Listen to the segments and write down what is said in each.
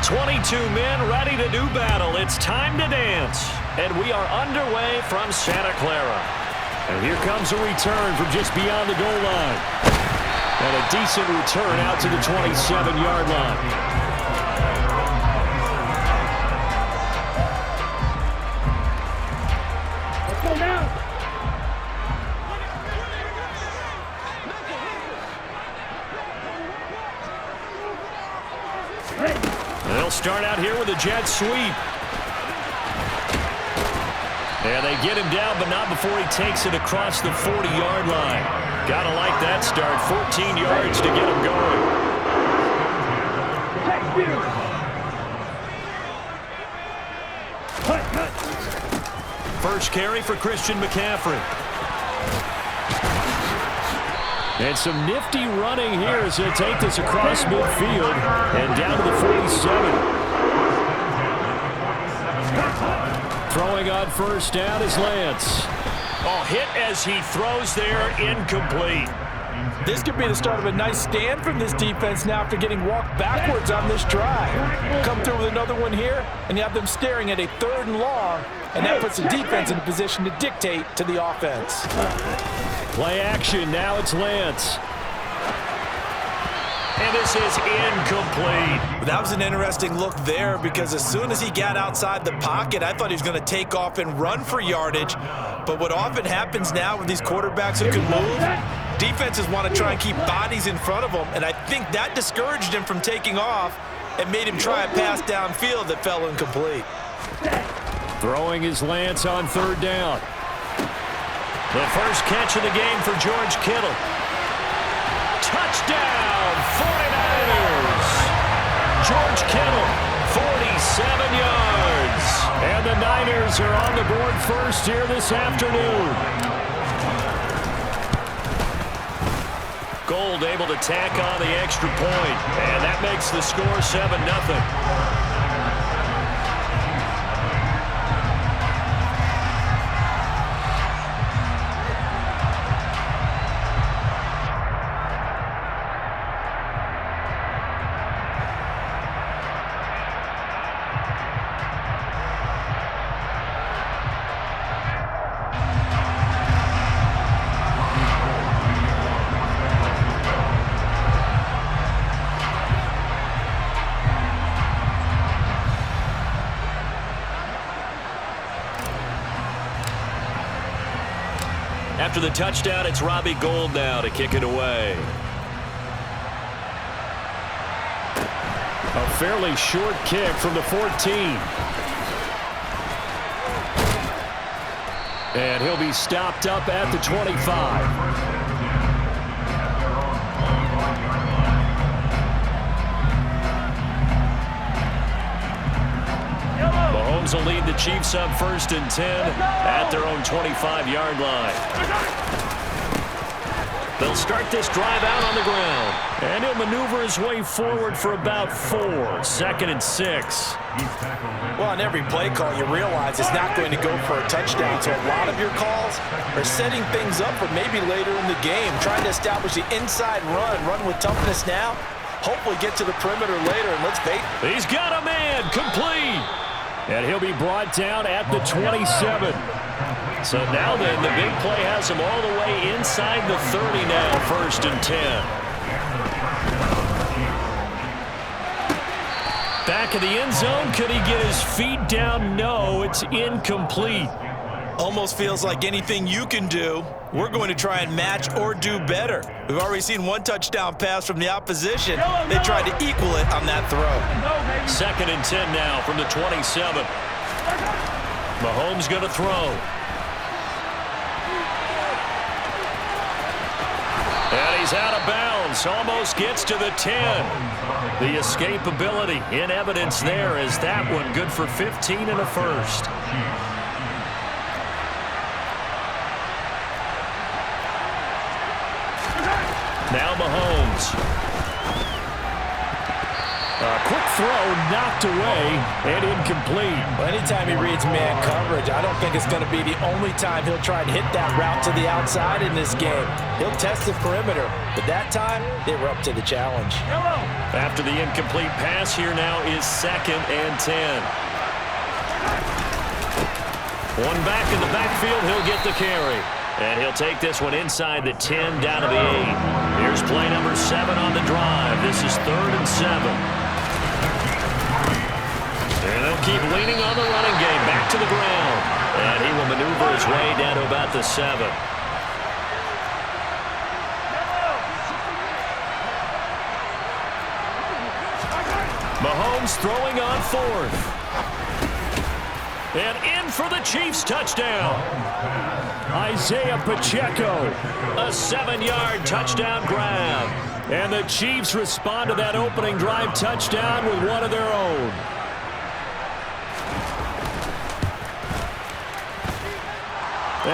22 men ready to do battle. It's time to dance. And we are underway from Santa Clara. And here comes a return from just beyond the goal line. And a decent return out to the 27-yard line. They'll start out here with a jet sweep. And they get him down, but not before he takes it across the 40-yard line. Gotta like that start. 14 yards to get him going. First carry for Christian McCaffrey. And some nifty running here as they take this across midfield and down to the 47. Throwing on first down is Lance. Oh, hit as he throws there, incomplete. This could be the start of a nice stand from this defense now after getting walked backwards on this drive. Come through with another one here, and you have them staring at a 3rd and long, and that puts the defense in a position to dictate to the offense. Play action, now it's Lance. And this is incomplete. That was an interesting look there because as soon as he got outside the pocket, I thought he was going to take off and run for yardage. But what often happens now with these quarterbacks who can move, defenses want to try and keep bodies in front of them, and I think that discouraged him from taking off and made him try a pass downfield that fell incomplete. Throwing his Lance on 3rd down. The first catch of the game for George Kittle. Touchdown, 49ers. George Kittle, 47 yards. And the Niners are on the board first here this afternoon. Gold able to tack on the extra point, and that makes the score 7-0. After the touchdown, it's Robbie Gould now to kick it away. A fairly short kick from the 14. And he'll be stopped up at the 25. Mahomes will lead the Chiefs up 1st and 10 at their own 25-yard line. They'll start this drive out on the ground. And he'll maneuver his way forward for about 4. 2nd and 6. Well, on every play call, you realize it's not going to go for a touchdown. So a lot of your calls are setting things up for maybe later in the game, trying to establish the inside run with toughness now. Hopefully get to the perimeter later, and let's bait. He's got a man, complete. And he'll be brought down at the 27. So now then, the big play has him all the way inside the 30 now, 1st and 10. Back of the end zone, could he get his feet down? No, it's incomplete. Almost feels like anything you can do, we're going to try and match or do better. We've already seen one touchdown pass from the opposition. They tried to equal it on that throw. 2nd and 10 now from the 27. Mahomes going to throw. And he's out of bounds. Almost gets to the 10. The escapability in evidence there as that one good for 15 and a first. Now Mahomes. A Quick throw knocked away and incomplete. Well, anytime he reads man coverage, I don't think it's going to be the only time he'll try and hit that route to the outside in this game. He'll test the perimeter, but that time they were up to the challenge. After the incomplete pass, here now is 2nd and 10. One back in the backfield, he'll get the carry. And he'll take this one inside the 10 down to the 8. Here's play number 7 on the drive. This is 3rd and 7. And they'll keep leaning on the running game back to the ground. And he will maneuver his way down to about the 7. Mahomes throwing on 4th. And in for the Chiefs touchdown. Isaiah Pacheco, a 7-yard touchdown grab. And the Chiefs respond to that opening drive touchdown with one of their own.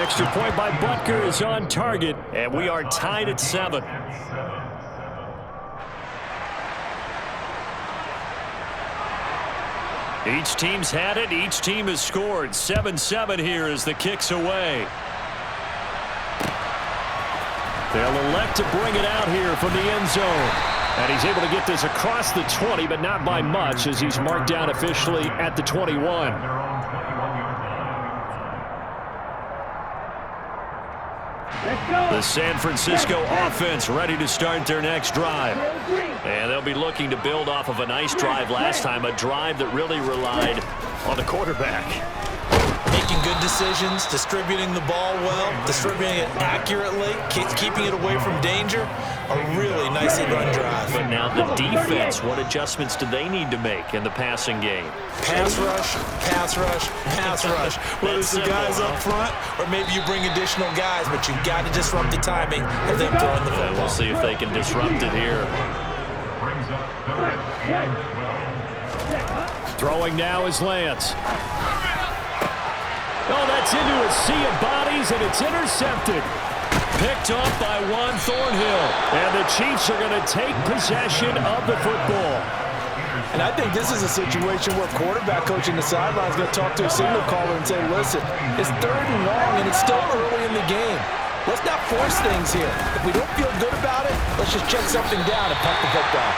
Extra point by Butker is on target, and we are tied at 7. Each team's had it. Each team has scored. 7-7 here as the kick's away. They'll elect to bring it out here from the end zone. And he's able to get this across the 20, but not by much as he's marked down officially at the 21. The San Francisco offense ready to start their next drive. And they'll be looking to build off of a nice drive last time, a drive that really relied on the quarterback. Making good decisions, distributing the ball well, distributing it accurately, keeping it away from danger. A really nicely run drive. But now the defense, what adjustments do they need to make in the passing game? Pass rush, pass rush, pass rush. Whether it's the guys up front or maybe you bring additional guys, but you've got to disrupt the timing of them throwing the football. We'll see if they can disrupt it here. Throwing now is Lance. Oh, that's into a sea of bodies, and it's intercepted. Picked off by Juan Thornhill. And the Chiefs are going to take possession of the football. And I think this is a situation where quarterback coach in the sideline is going to talk to a signal caller and say, listen, it's 3rd and long, and it's still early in the game. Let's not force things here. If we don't feel good about it, let's just check something down and punt the football.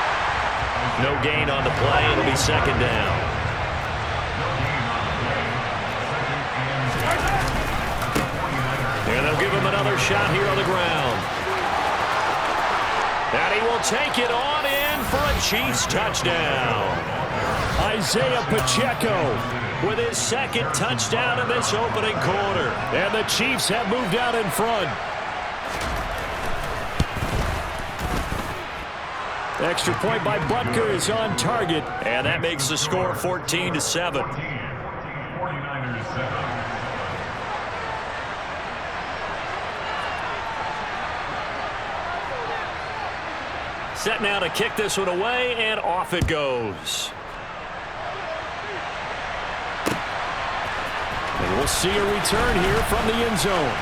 No gain on the play. It'll be 2nd down. And they'll give him another shot here on the ground. And he will take it on in for a Chiefs touchdown. Isaiah Pacheco with his 2nd touchdown in this opening quarter. And the Chiefs have moved out in front. Extra point by Butker is on target. And that makes the score 14-7. Set now to kick this one away, and off it goes. And we'll see a return here from the end zone.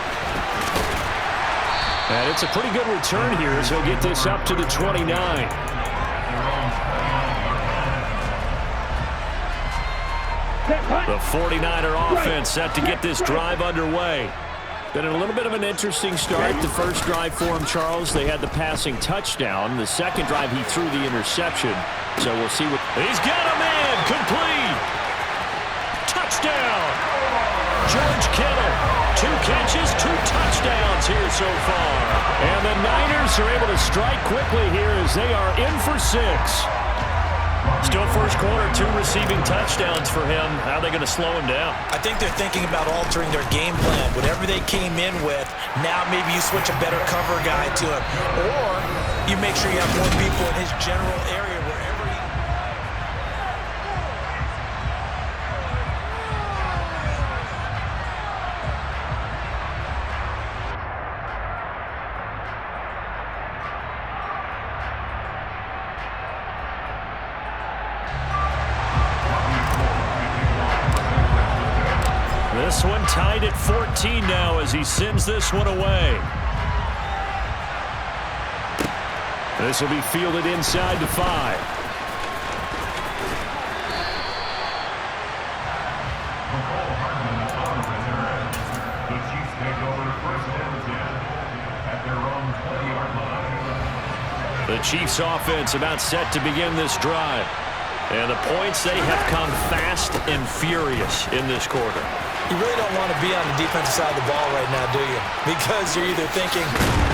And it's a pretty good return here as he'll get this up to the 29. The 49er offense set to get this drive underway. Been a little bit of an interesting start. The first drive for him, Charles, they had the passing touchdown. The second drive, he threw the interception. So we'll see what... He's got him in! Complete! Touchdown! George Kittle. 2 catches, 2 touchdowns here so far. And the Niners are able to strike quickly here as they are in for 6. Still first quarter, 2 receiving touchdowns for him. How are they going to slow him down? I think they're thinking about altering their game plan. Whatever they came in with, now maybe you switch a better cover guy to him. Or you make sure you have more people in his general area wherever he... This one tied at 14 now as he sends this one away. This will be fielded inside the 5. The Chiefs offense about set to begin this drive. And the points, they have come fast and furious in this quarter. You really don't want to be on the defensive side of the ball right now, do you? Because you're either thinking,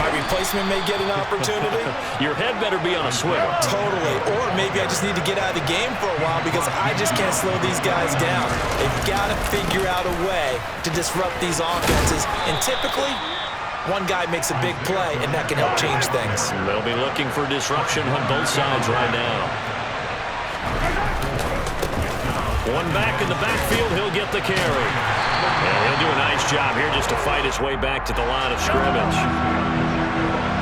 my replacement may get an opportunity. Your head better be on a swivel. Totally. Or maybe I just need to get out of the game for a while because I just can't slow these guys down. They've got to figure out a way to disrupt these offenses. And typically, one guy makes a big play, and that can help change things. They'll be looking for disruption on both sides right now. One back in the backfield, he'll get the carry. And he'll do a nice job here just to fight his way back to the line of scrimmage.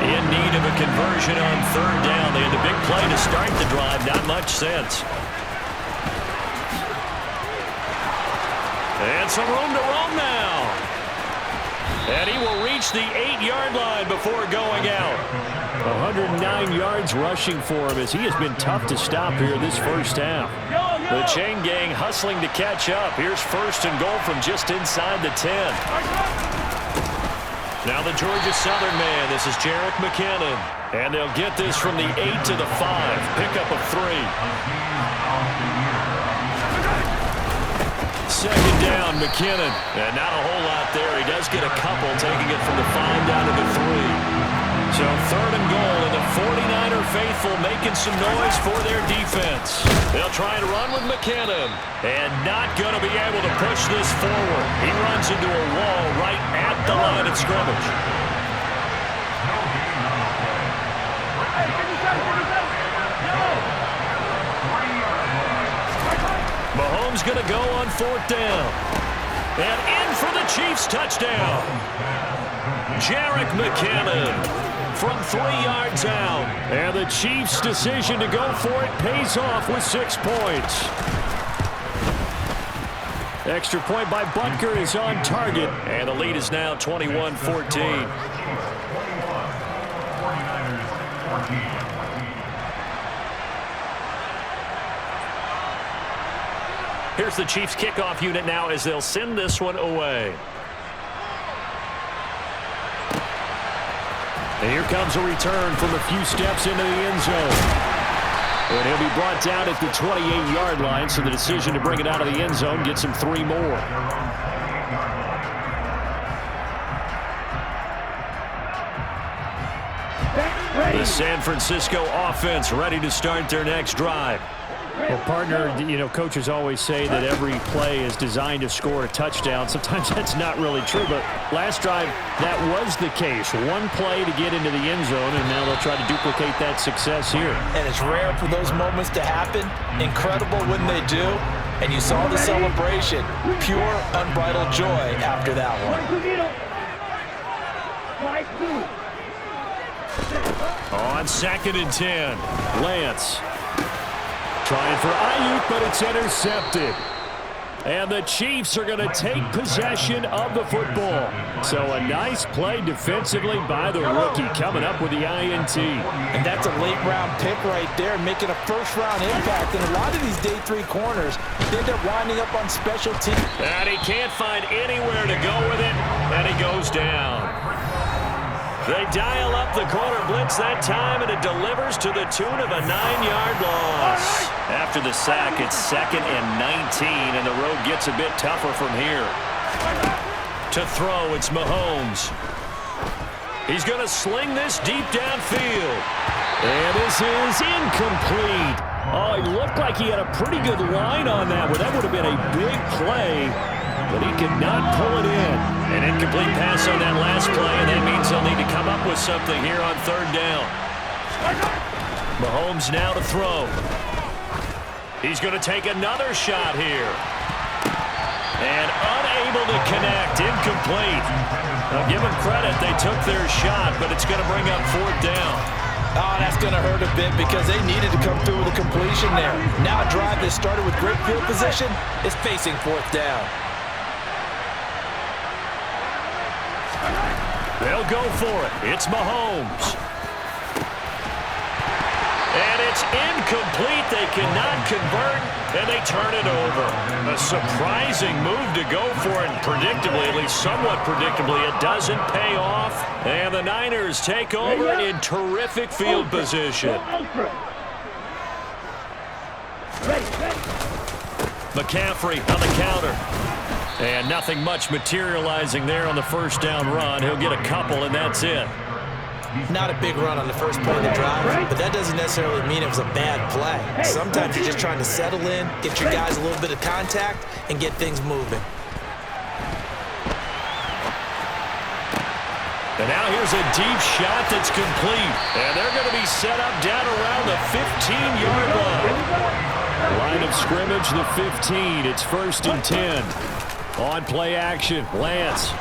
In need of a conversion on third down. They had the big play to start the drive. Not much sense. And some room to roam now. And he will reach the 8-yard line before going out. 109 yards rushing for him as he has been tough to stop here this first half. The chain gang hustling to catch up. Here's first and goal from just inside the 10. Now the Georgia Southern man. This is Jerick McKinnon. And they'll get this from the 8 to the 5. Pickup of 3. Second down, McKinnon. And not a whole lot there. He does get a couple, taking it from the 5 down to the 3. So third and goal, and the 49er faithful making some noise for their defense. They'll try and run with McKinnon. And not going to be able to push this forward. He runs into a wall right at the line of scrimmage. Mahomes going to go on fourth down. And in for the Chiefs touchdown. Jerick McKinnon from 3 yards out. And the Chiefs' decision to go for it pays off with 6 points. Extra point by Butker is on target. And the lead is now 21-14. Here's the Chiefs kickoff unit now as they'll send this one away. And here comes a return from a few steps into the end zone. And he'll be brought down at the 28-yard line, so the decision to bring it out of the end zone gets him 3 more. The San Francisco offense ready to start their next drive. Well, partner, coaches always say that every play is designed to score a touchdown. Sometimes that's not really true, but last drive, that was the case. One play to get into the end zone, and now they'll try to duplicate that success here. And it's rare for those moments to happen. Incredible when they do. And you saw the celebration. Pure, unbridled joy after that one. On 2nd and 10, Lance. Trying for Ayuk, but it's intercepted. And the Chiefs are going to take possession of the football. So a nice play defensively by the rookie coming up with the INT. And that's a late-round pick right there, making a first-round impact. And a lot of these day 3 corners, they end up winding up on special teams. And he can't find anywhere to go with it, and he goes down. They dial up the corner blitz that time, and it delivers to the tune of a 9-yard loss. After the sack, it's 2nd and 19, and the road gets a bit tougher from here. To throw, it's Mahomes. He's going to sling this deep downfield. And this is incomplete. Oh, it looked like he had a pretty good line on that one. That would have been a big play, but he could not pull it in. An incomplete pass on that last play, and that means they'll need to come up with something here on third down. Mahomes now to throw. He's going to take another shot here. And unable to connect, incomplete. Now give them credit, they took their shot, but it's going to bring up fourth down. Oh, that's going to hurt a bit because they needed to come through with a completion there. Now a drive that started with great field position is facing fourth down. They'll go for it. It's Mahomes. And it's incomplete. They cannot convert, and they turn it over. A surprising move to go for it, and predictably, at least somewhat predictably, it doesn't pay off. And the Niners take over in terrific field position. McCaffrey on the counter. And nothing much materializing there on the first down run. He'll get a couple, and that's it. Not a big run on the first play of the drive, but that doesn't necessarily mean it was a bad play. Sometimes you're just trying to settle in, get your guys a little bit of contact, and get things moving. And now here's a deep shot that's complete. And they're going to be set up down around the 15-yard line. Line of scrimmage, the 15. It's 1st and 10. On play action, Lance.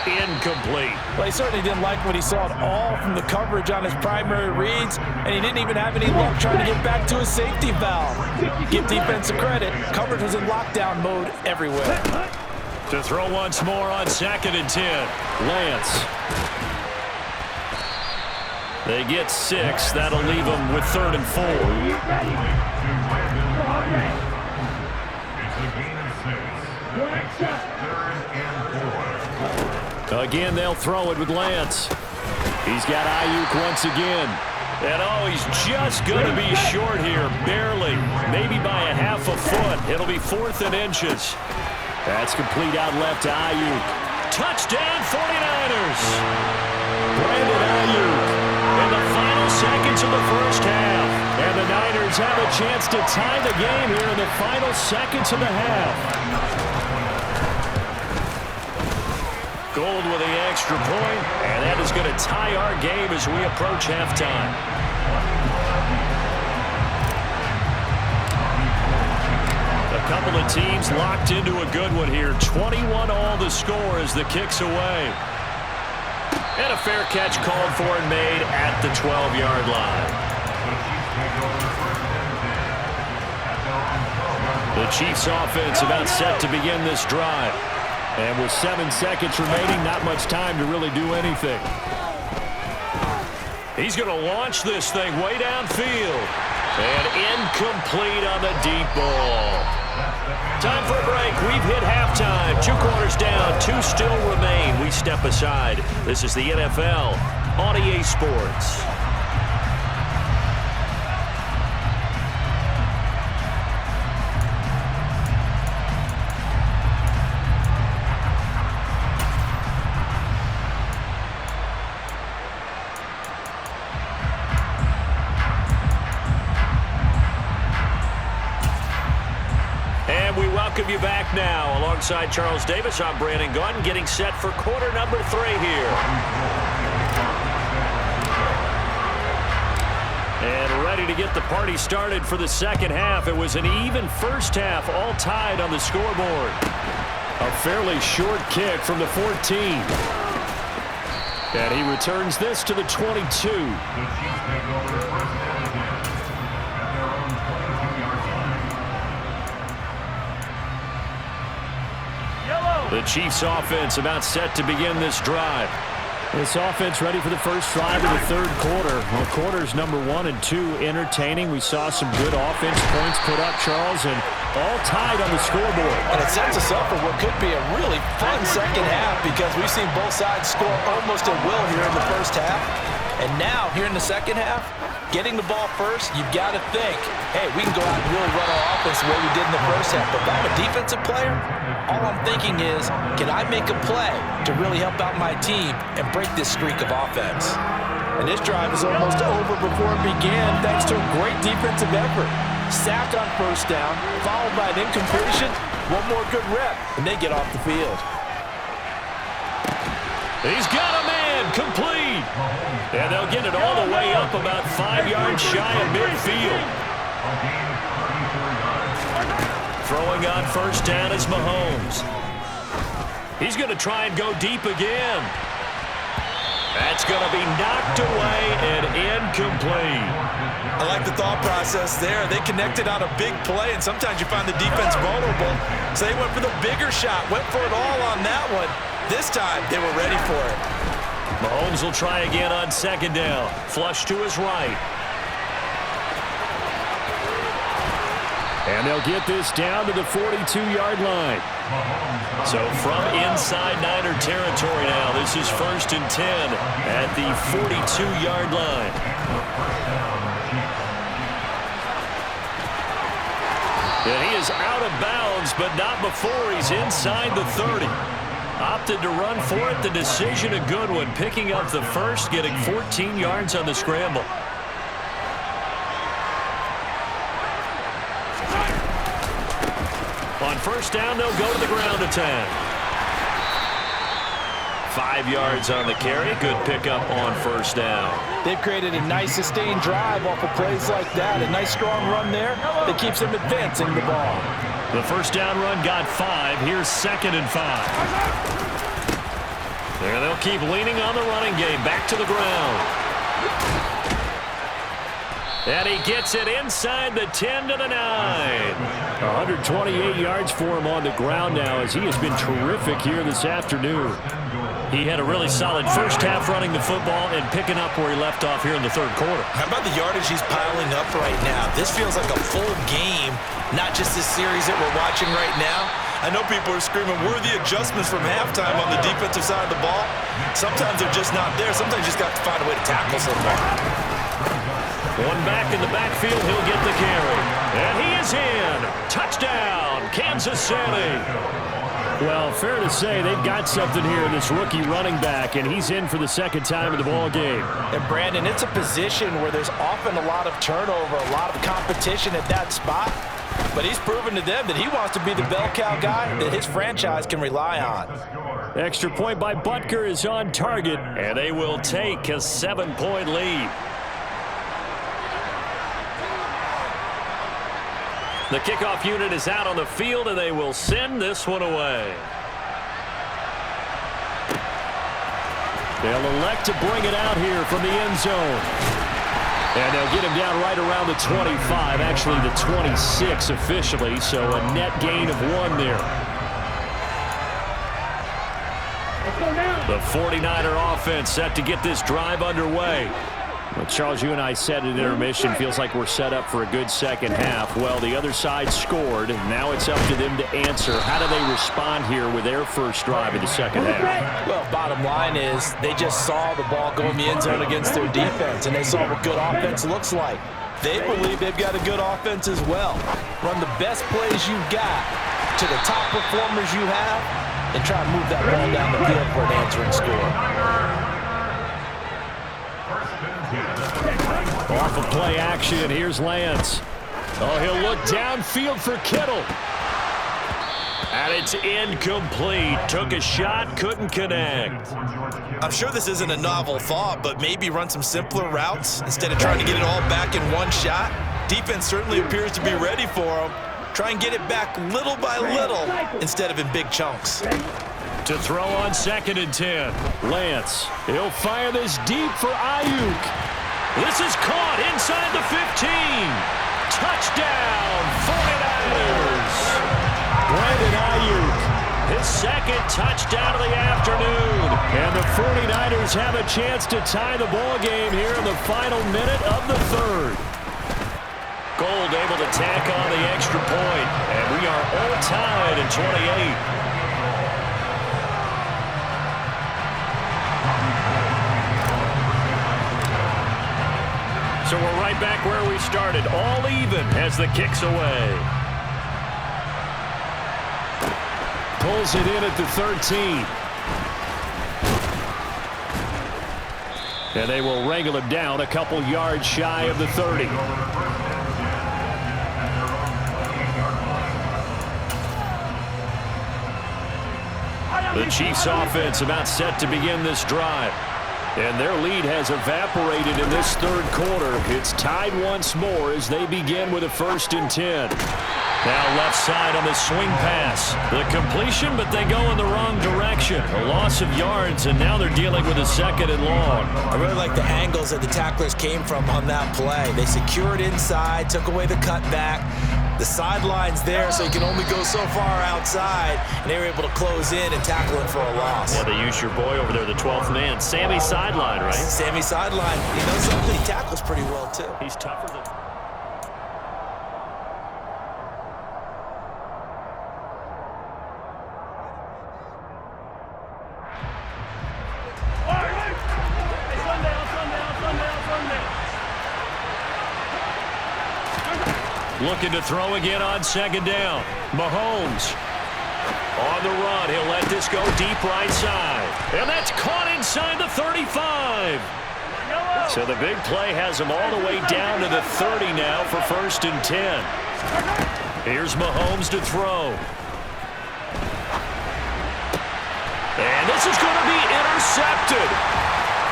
Incomplete. Well, he certainly didn't like what he saw at all from the coverage on his primary reads, and he didn't even have any luck trying to get back to his safety valve. Give defensive credit. Coverage was in lockdown mode everywhere. To throw once more on 2nd and 10. Lance. They get 6. That'll leave them with 3rd and 4. Again, they'll throw it with Lance. He's got Ayuk once again. And oh, he's just going to be short here, barely. Maybe by a half a foot. It'll be 4th and inches. That's complete out left to Ayuk. Touchdown, 49ers. Brandon Ayuk in the final seconds of the first half. And the Niners have a chance to tie the game here in the final seconds of the half. Gold with the extra point, and that is going to tie our game as we approach halftime. A couple of teams locked into a good one here. 21 all the score as the kick's away. And a fair catch called for and made at the 12-yard line. The Chiefs offense about set to begin this drive. And with 7 seconds remaining, not much time to really do anything. He's going to launch this thing way downfield. And incomplete on the deep ball. Time for a break. We've hit halftime. 2 quarters down, 2 still remain. We step aside. This is the NFL on EA Sports. Welcome you back now. Alongside Charles Davis, I'm Brandon Gunn, getting set for quarter number 3 here. And ready to get the party started for the second half. It was an even first half, all tied on the scoreboard. A fairly short kick from the 14. And he returns this to the 22. The Chiefs offense about set to begin this drive. This offense ready for the first drive of the 3rd quarter. Well, quarters number 1 and 2 entertaining. We saw some good offense points put up, Charles, and all tied on the scoreboard. And it sets us up for what could be a really fun second half because we've seen both sides score almost at will here in the first half. And now, here in the second half, getting the ball first, you've got to think, hey, we can go out and really run our offense the way we did in the first half. But if I'm a defensive player, all I'm thinking is, can I make a play to really help out my team and break this streak of offense? And this drive is almost over before it began thanks to a great defensive effort. Sacked on first down, followed by an incompletion, one more good rep, and they get off the field. He's got a man, complete. And they'll get it all the way up about 5 yards shy of midfield. Throwing on first down is Mahomes. He's going to try and go deep again. That's going to be knocked away and incomplete. I like the thought process there. They connected on a big play, and sometimes you find the defense vulnerable. So they went for the bigger shot, went for it all on that one. This time, they were ready for it. Mahomes will try again on 2nd down. Flush to his right. And they'll get this down to the 42-yard line. So from inside Niner territory now, this is 1st and 10 at the 42-yard line. And he is out of bounds, but not before he's inside the 30. Opted to run for it. The decision a good one. Picking up the first, getting 14 yards on the scramble. On first down, they'll go to the ground attack. 5 yards on the carry. Good pickup on first down. They've created a nice sustained drive off of plays like that. A nice strong run there that keeps them advancing the ball. The first down run got 5. Here's 2nd and 5. There they'll keep leaning on the running game. Back to the ground. And he gets it inside the 10 to the 9. 128 yards for him on the ground now, as he has been terrific here this afternoon. He had a really solid first half running the football and picking up where he left off here in the third quarter. How about the yardage he's piling up right now? This feels like a full game, not just this series that we're watching right now. I know people are screaming, worthy adjustments from halftime on the defensive side of the ball. Sometimes they're just not there. Sometimes you just got to find a way to tackle someone. One back in the backfield, he'll get the carry. And he is in. Touchdown, Kansas City. Well, fair to say they've got something here in this rookie running back, and he's in for the second time in the ball game. And Brandon, it's a position where there's often a lot of turnover, a lot of competition at that spot. But he's proven to them that he wants to be the bell cow guy that his franchise can rely on. Extra point by Butker is on target, and they will take a 7-point lead. The kickoff unit is out on the field, and they will send this one away. They'll elect to bring it out here from the end zone. And they'll get him down right around the 25, actually the 26 officially, so a net gain of 1 there. The 49er offense set to get this drive underway. Well, Charles, you and I said at intermission, feels like we're set up for a good second half. Well, the other side scored, and now it's up to them to answer. How do they respond here with their first drive in the second half? Well, bottom line is they just saw the ball go in the end zone against their defense, and they saw what good offense looks like. They believe they've got a good offense as well. Run the best plays you've got to the top performers you have, and try to move that ball down the field for an answering score. Off of play action, here's Lance. Oh, he'll look downfield for Kittle. And it's incomplete. Took a shot, couldn't connect. I'm sure this isn't a novel thought, but maybe run some simpler routes instead of trying to get it all back in one shot. Defense certainly appears to be ready for him. Try and get it back little by little instead of in big chunks. To throw on 2nd and 10. Lance, he'll fire this deep for Ayuk. This is caught inside the 15. Touchdown, 49ers. Brandon Ayuk, his second touchdown of the afternoon. And the 49ers have a chance to tie the ball game here in the final minute of the third. Gold able to tack on the extra point. And we are all tied at 28. So we're right back where we started, all even as the kick's away. Pulls it in at the 13. And they will wrangle him down a couple yards shy of the 30. The Chiefs offense about set to begin this drive. And their lead has evaporated in this third quarter. It's tied once more as they begin with a 1st and 10. Now left side on the swing pass. The completion, but they go in the wrong direction. A loss of yards, and now they're dealing with a 2nd and long. I really like the angles that the tacklers came from on that play. They secured inside, took away the cutback. The sideline's there, so you can only go so far outside, and they were able to close in and tackle him for a loss. Yeah, they used your boy over there, the 12th man, Sammy Sideline, right? Sammy Sideline. You know something? He tackles pretty well, too. He's tougher than... Looking to throw again on second down. Mahomes on the run. He'll let this go deep right side. And that's caught inside the 35. So the big play has him all the way down to the 30 now for 1st and 10. Here's Mahomes to throw. And this is going to be intercepted.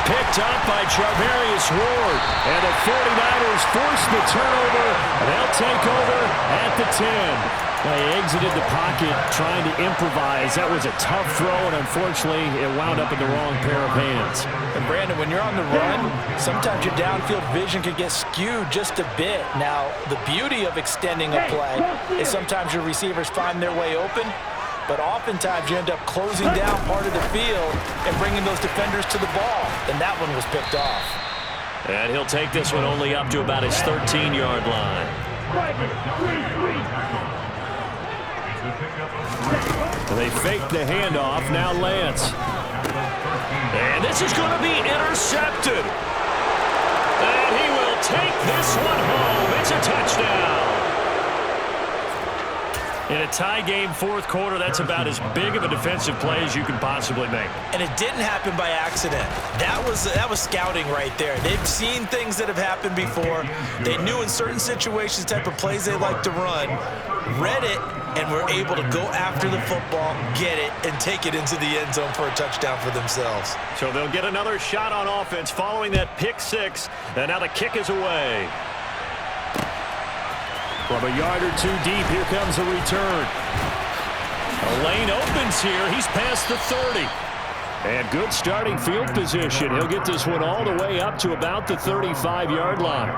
Picked up by Charvarius Ward. And the 49ers force the turnover. And they'll take over at the 10. They exited the pocket trying to improvise. That was a tough throw, and unfortunately, it wound up in the wrong pair of hands. And Brandon, when you're on the run, sometimes your downfield vision can get skewed just a bit. Now, the beauty of extending a play is sometimes your receivers find their way open, but oftentimes you end up closing down part of the field and bringing those defenders to the ball. And that one was picked off. And he'll take this one only up to about his 13-yard line. They fake the handoff. Now Lance. And this is going to be intercepted. And he will take this one home. It's a touchdown. In a tie game, 4th quarter, that's about as big of a defensive play as you can possibly make. And it didn't happen by accident. That was scouting right there. They've seen things that have happened before. They knew in certain situations the type of plays they like to run, read it, and were able to go after the football, get it, and take it into the end zone for a touchdown for themselves. So they'll get another shot on offense following that pick 6, and now the kick is away. From a yard or two deep, here comes a return. A lane opens here. He's past the 30. And good starting field position. He'll get this one all the way up to about the 35-yard line.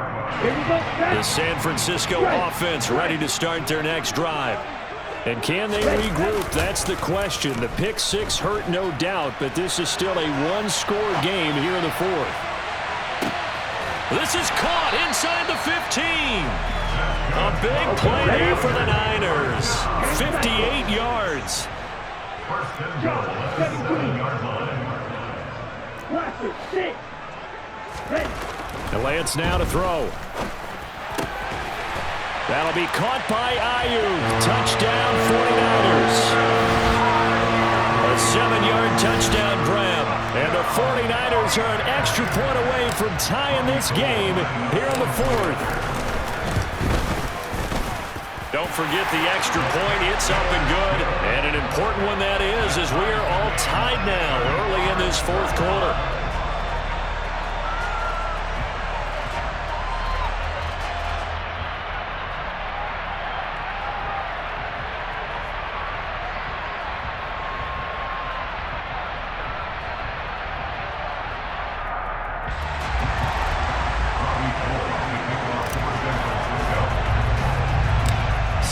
The San Francisco offense ready to start their next drive. And can they regroup? That's the question. The pick 6 hurt, no doubt, but this is still a one-score game here in the 4th. This is caught inside the 15. A big play there for the Niners. 58 yards. And Lance now to throw. That'll be caught by Ayuk. Touchdown 49ers. A 7-yard touchdown grab. And the 49ers are an extra point away from tying this game here in the 4th. Don't forget the extra point. It's up and good. And an important one that is, as we are all tied now early in this 4th quarter.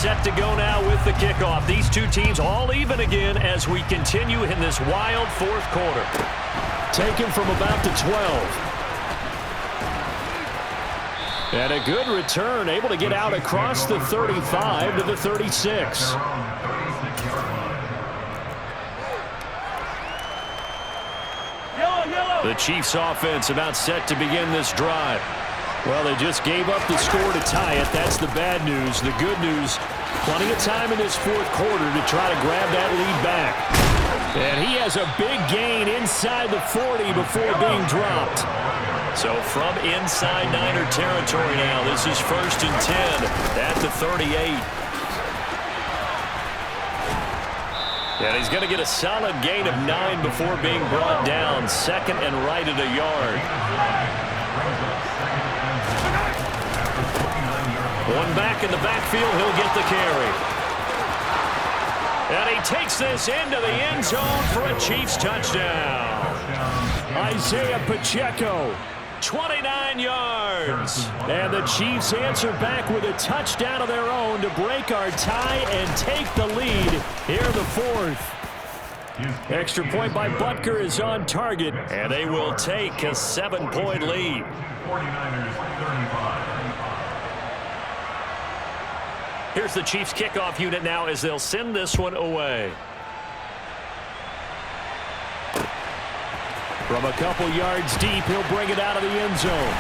Set to go now with the kickoff. These two teams all even again as we continue in this wild 4th quarter. Taken from about the 12. And a good return, able to get out across the 35 to the 36. The Chiefs offense about set to begin this drive. Well, they just gave up the score to tie it. That's the bad news. The good news, plenty of time in this 4th quarter to try to grab that lead back. And he has a big gain inside the 40 before being dropped. So from inside Niner territory now, this is 1st and 10 at the 38. And he's going to get a solid gain of 9 before being brought down. 2nd and right at a yard. One back in the backfield, he'll get the carry. And he takes this into the end zone for a Chiefs touchdown. Isaiah Pacheco, 29 yards. And the Chiefs answer back with a touchdown of their own to break our tie and take the lead here in the 4th. Extra point by Butker is on target, and they will take a 7-point lead. 49ers 35. Here's the Chiefs kickoff unit now as they'll send this one away. From a couple yards deep, he'll bring it out of the end zone.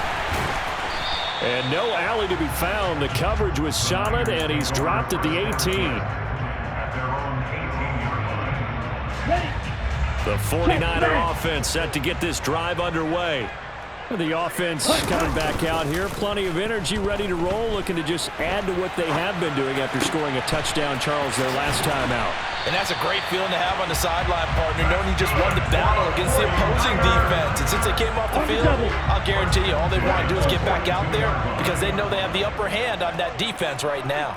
And no alley to be found. The coverage was solid, and he's dropped at the 18. The 49er offense set to get this drive underway. The offense coming back out here. Plenty of energy, ready to roll, looking to just add to what they have been doing after scoring a touchdown, Charles, their last time out. And that's a great feeling to have on the sideline, partner, knowing you just won the battle against the opposing defense. And since they came off the field, I'll guarantee you all they want to do is get back out there because they know they have the upper hand on that defense right now.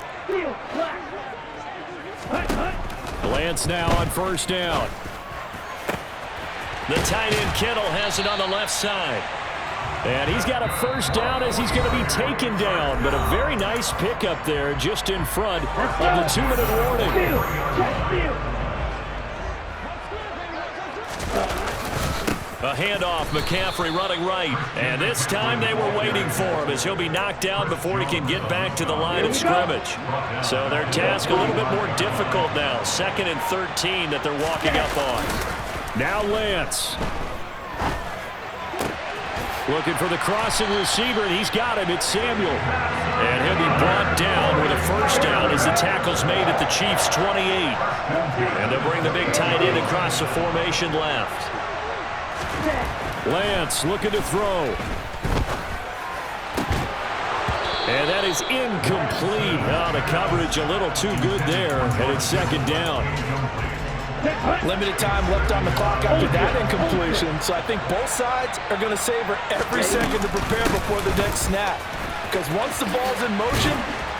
Lance now on first down. The tight end Kittle has it on the left side. And he's got a first down as he's going to be taken down. But a very nice pickup there just in front of the 2-minute warning. A handoff, McCaffrey running right. And this time they were waiting for him as he'll be knocked down before he can get back to the line of scrimmage. So their task a little bit more difficult now. 2nd and 13 that they're walking up on. Now Lance. Looking for the crossing receiver, and he's got him. It's Samuel. And he'll be brought down with a first down as the tackle's made at the Chiefs' 28. And they'll bring the big tight end across the formation left. Lance looking to throw. And that is incomplete. Oh, the coverage a little too good there, and it's 2nd down. Limited time left on the clock after that incompletion, so I think both sides are going to savor every second to prepare before the next snap. Because once the ball's in motion,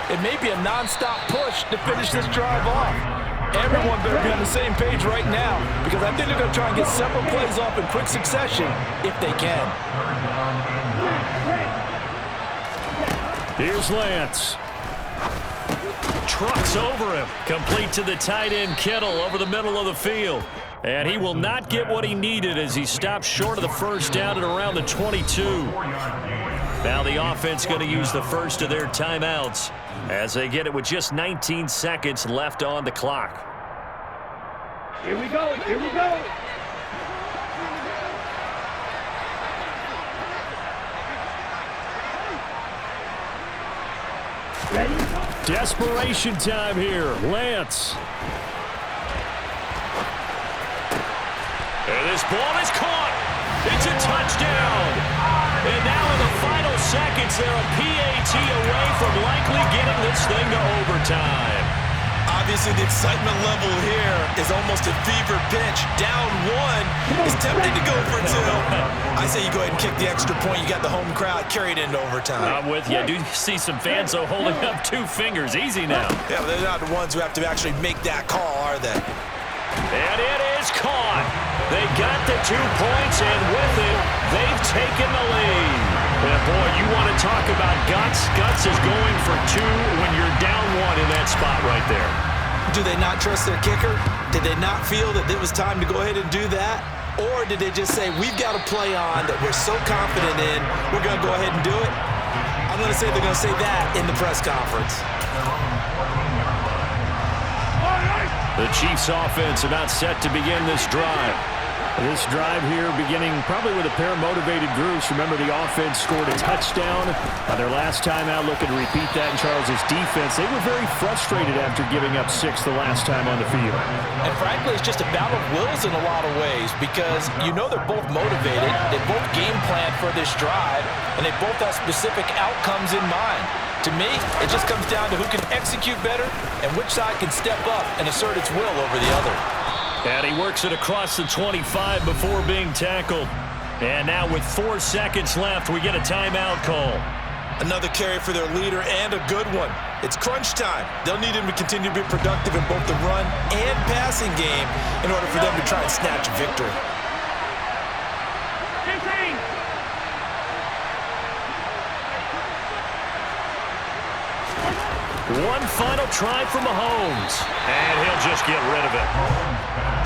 it may be a non-stop push to finish this drive off. Everyone better be on the same page right now because I think they're going to try and get several plays off in quick succession if they can. Here's Lance. Trucks over him. Complete to the tight end Kittle over the middle of the field. And he will not get what he needed as he stops short of the first down at around the 22. Now the offense going to use the first of their timeouts as they get it with just 19 seconds left on the clock. Here we go. Here we go. Ready? Desperation time here. Lance. And this ball is caught. It's a touchdown. And now in the final seconds, they're a PAT away from likely getting this thing to overtime. Obviously, the excitement level here is almost a fever pitch. Down 1 is tempting to go for 2. I say you go ahead and kick the extra point. You got the home crowd carried into overtime. I'm with you. I do see some fans, though, holding up 2 fingers. Easy now. Yeah, but they're not the ones who have to actually make that call, are they? And it is caught. They got the 2 points, and with it, they've taken the lead. And boy, you want to talk about guts. Guts is going for 2 when you're down 1 in that spot right there. Do they not trust their kicker? Did they not feel that it was time to go ahead and do that? Or did they just say, we've got a play on that we're so confident in, we're going to go ahead and do it? I'm going to say they're going to say that in the press conference. The Chiefs offense about set to begin this drive. This drive here beginning probably with a pair of motivated groups. Remember, the offense scored a touchdown on their last time out, looking to repeat that in Charles's defense. They were very frustrated after giving up 6 the last time on the field. And frankly, it's just a battle of wills in a lot of ways because you know they're both motivated, they both game plan for this drive, and they both have specific outcomes in mind. To me, it just comes down to who can execute better and which side can step up and assert its will over the other. And he works it across the 25 before being tackled. And now with 4 seconds left, we get a timeout call. Another carry for their leader and a good one. It's crunch time. They'll need him to continue to be productive in both the run and passing game in order for them to try and snatch a victory. 1 final try from Mahomes, and he'll just get rid of it.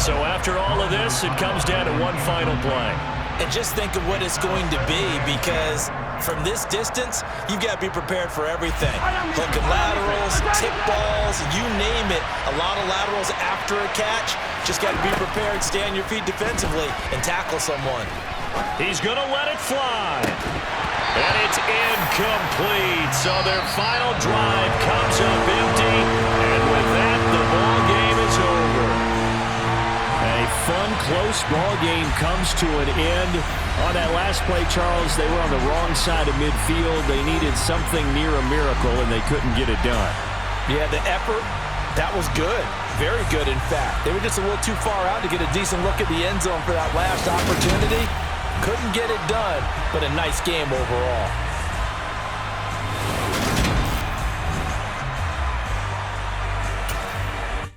So after all of this, it comes down to 1 final play. And just think of what it's going to be, because from this distance, you've got to be prepared for everything. Hook and laterals, tip balls, you name it. A lot of laterals after a catch. Just got to be prepared, stay on your feet defensively, and tackle someone. He's going to let it fly. And it's incomplete. So their final drive comes up empty. And with that, the ball game is over. A fun, close ball game comes to an end. On that last play, Charles, they were on the wrong side of midfield. They needed something near a miracle, and they couldn't get it done. Yeah, the effort, that was good. Very good, in fact. They were just a little too far out to get a decent look at the end zone for that last opportunity. Couldn't get it done, but a nice game overall.